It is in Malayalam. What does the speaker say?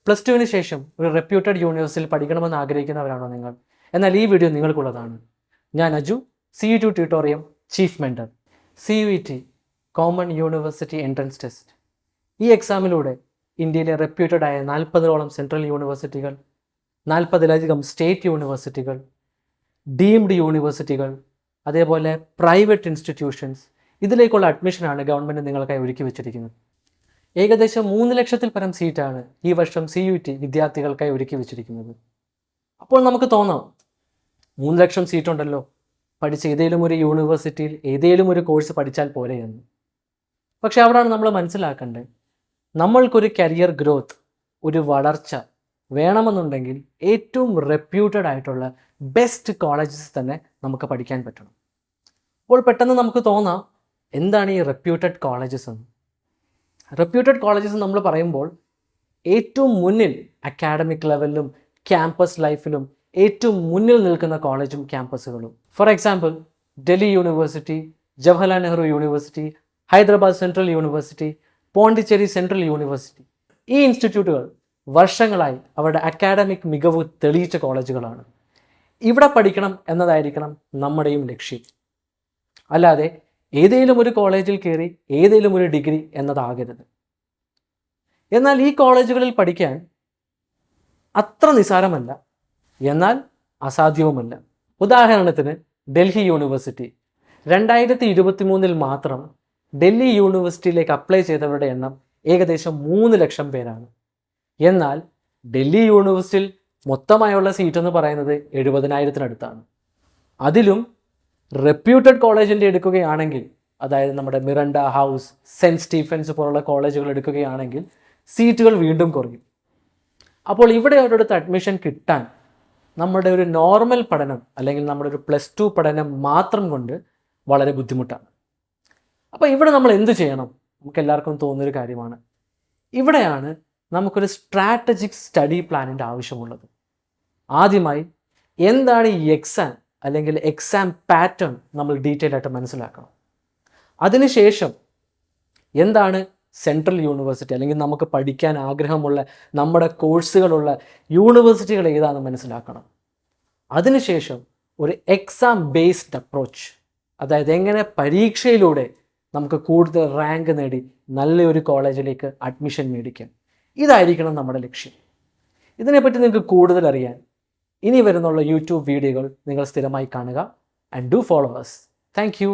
പ്ലസ് ടുവിന് ശേഷം ഒരു റെപ്യൂട്ടഡ് യൂണിവേഴ്സിറ്റിയിൽ പഠിക്കണമെന്ന് ആഗ്രഹിക്കുന്നവരാണോ നിങ്ങൾ? എന്നാൽ ഈ വീഡിയോ നിങ്ങൾക്കുള്ളതാണ്. ഞാൻ Aju, CU2 tutorium chief mentor. CUET common university entrance test. ഈ എക്സാമിലൂടെ ഇന്ത്യയിലെ റെപ്യൂട്ടഡ് ആയ 40ഓളം സെൻട്രൽ യൂണിവേഴ്സിറ്റികൾ, 40ലധികം സ്റ്റേറ്റ് യൂണിവേഴ്സിറ്റികൾ, ഡീംഡ് യൂണിവേഴ്സിറ്റികൾ, അതേപോലെ പ്രൈവറ്റ് ഇൻസ്റ്റിറ്റ്യൂഷൻസ്, ഇതിലേക്കുള്ള അഡ്മിഷനാണ് ഗവൺമെൻറ് നിങ്ങൾക്കായി ഒരുക്കി വെച്ചിരിക്കുന്നത്. ഏകദേശം 3 ലക്ഷത്തിൽ പരം സീറ്റാണ് ഈ വർഷം CUET വിദ്യാർത്ഥികൾക്കായി ഒരുക്കി വെച്ചിരിക്കുന്നത്. അപ്പോൾ നമുക്ക് തോന്നാം, 3 ലക്ഷം സീറ്റുണ്ടല്ലോ, പഠിച്ച് ഏതെങ്കിലും ഒരു യൂണിവേഴ്സിറ്റിയിൽ ഏതെങ്കിലും ഒരു കോഴ്സ് പഠിച്ചാൽ പോരെ എന്ന്. പക്ഷെ അവിടെയാണ് നമ്മൾ മനസ്സിലാക്കേണ്ടത്, നമ്മൾക്കൊരു കരിയർ ഗ്രോത്ത്, ഒരു വളർച്ച വേണമെന്നുണ്ടെങ്കിൽ ഏറ്റവും റെപ്യൂട്ടഡ് ആയിട്ടുള്ള ബെസ്റ്റ് കോളേജസ് തന്നെ നമുക്ക് പഠിക്കാൻ പറ്റണം. അപ്പോൾ പെട്ടെന്ന് നമുക്ക് തോന്നാം, എന്താണ് ഈ റെപ്യൂട്ടഡ് കോളേജസ് എന്ന്? റെപ്യൂട്ടഡ് കോളേജസ് നമ്മൾ പറയുമ്പോൾ ഏറ്റവും മുന്നിൽ അക്കാഡമിക് ലെവലിലും ക്യാമ്പസ് ലൈഫിലും ഏറ്റവും മുന്നിൽ നിൽക്കുന്ന കോളേജും ക്യാമ്പസുകളും. For example, Delhi university, Jawaharlal Nehru university, Hyderabad central university, Pondicherry central university. ഈ ഇൻസ്റ്റിറ്റ്യൂട്ടുകൾ വർഷങ്ങളായി അവരുടെ അക്കാഡമിക് മികവ് തെളിയിച്ച കോളേജുകളാണ്. ഇവിടെ പഠിക്കണം എന്നതായിരിക്കണം നമ്മുടെയും ലക്ഷ്യം. അല്ലാതെ ഏതെങ്കിലും ഒരു കോളേജിൽ കയറി ഏതെങ്കിലും ഒരു ഡിഗ്രി എന്നതാകരുത്. എന്നാൽ ഈ കോളേജുകളിൽ പഠിക്കാൻ അത്ര നിസാരമല്ല, എന്നാൽ അസാധ്യവുമല്ല. ഉദാഹരണത്തിന് ഡൽഹി യൂണിവേഴ്സിറ്റി. 2023 മാത്രം ഡൽഹി യൂണിവേഴ്സിറ്റിയിലേക്ക് അപ്ലൈ ചെയ്തവരുടെ എണ്ണം ഏകദേശം 3 ലക്ഷം പേരാണ്. എന്നാൽ ഡൽഹി യൂണിവേഴ്സിറ്റിയിൽ മൊത്തമായുള്ള സീറ്റ് എന്ന് പറയുന്നത് 70,000-അടുത്താണ്. അതിലും റെപ്യൂട്ടഡ് കോളേജിൻ്റെ എടുക്കുകയാണെങ്കിൽ, അതായത് നമ്മുടെ മിറണ്ട ഹൗസ്, സെൻറ്റ് സ്റ്റീഫൻസ് പോലുള്ള കോളേജുകൾ എടുക്കുകയാണെങ്കിൽ സീറ്റുകൾ വീണ്ടും കുറയും. അപ്പോൾ ഇവിടെ ഒരിടത്ത് അഡ്മിഷൻ കിട്ടാൻ നമ്മുടെ ഒരു നോർമൽ പഠനം അല്ലെങ്കിൽ നമ്മുടെ ഒരു +2 പഠനം മാത്രം കൊണ്ട് വളരെ ബുദ്ധിമുട്ടാണ്. അപ്പോൾ ഇവിടെ നമ്മൾ എന്ത് ചെയ്യണം? നമുക്ക് എല്ലാവർക്കും തോന്നുന്നൊരു കാര്യമാണ്. ഇവിടെയാണ് നമുക്കൊരു സ്ട്രാറ്റജിക് സ്റ്റഡി പ്ലാനിൻ്റെ ആവശ്യമുള്ളത്. ആദ്യമായി എന്താണ് ഈ എക്സാം അല്ലെങ്കിൽ എക്സാം പാറ്റേൺ നമ്മൾ ഡീറ്റെയിൽ ആയിട്ട് മനസ്സിലാക്കണം. അതിനുശേഷം എന്താണ് സെൻട്രൽ യൂണിവേഴ്സിറ്റി അല്ലെങ്കിൽ നമുക്ക് പഠിക്കാൻ ആഗ്രഹമുള്ള നമ്മുടെ കോഴ്സുകളുള്ള യൂണിവേഴ്സിറ്റികൾ ഏതാണെന്ന് മനസ്സിലാക്കണം. അതിനുശേഷം ഒരു എക്സാം ബേസ്ഡ് അപ്രോച്ച്, അതായത് എങ്ങനെ പരീക്ഷയിലൂടെ നമുക്ക് കൂടുതൽ റാങ്ക് നേടി നല്ലൊരു കോളേജിലേക്ക് അഡ്മിഷൻ മേടിക്കാം, ഇതായിരിക്കണം നമ്മുടെ ലക്ഷ്യം. ഇതിനെപ്പറ്റി നിങ്ങൾക്ക് കൂടുതൽ അറിയാൻ ഇനി വരുന്നുള്ള YouTube വീഡിയോകൾ നിങ്ങൾ സ്ഥിരമായി കാണുക. And do follow us. Thank you.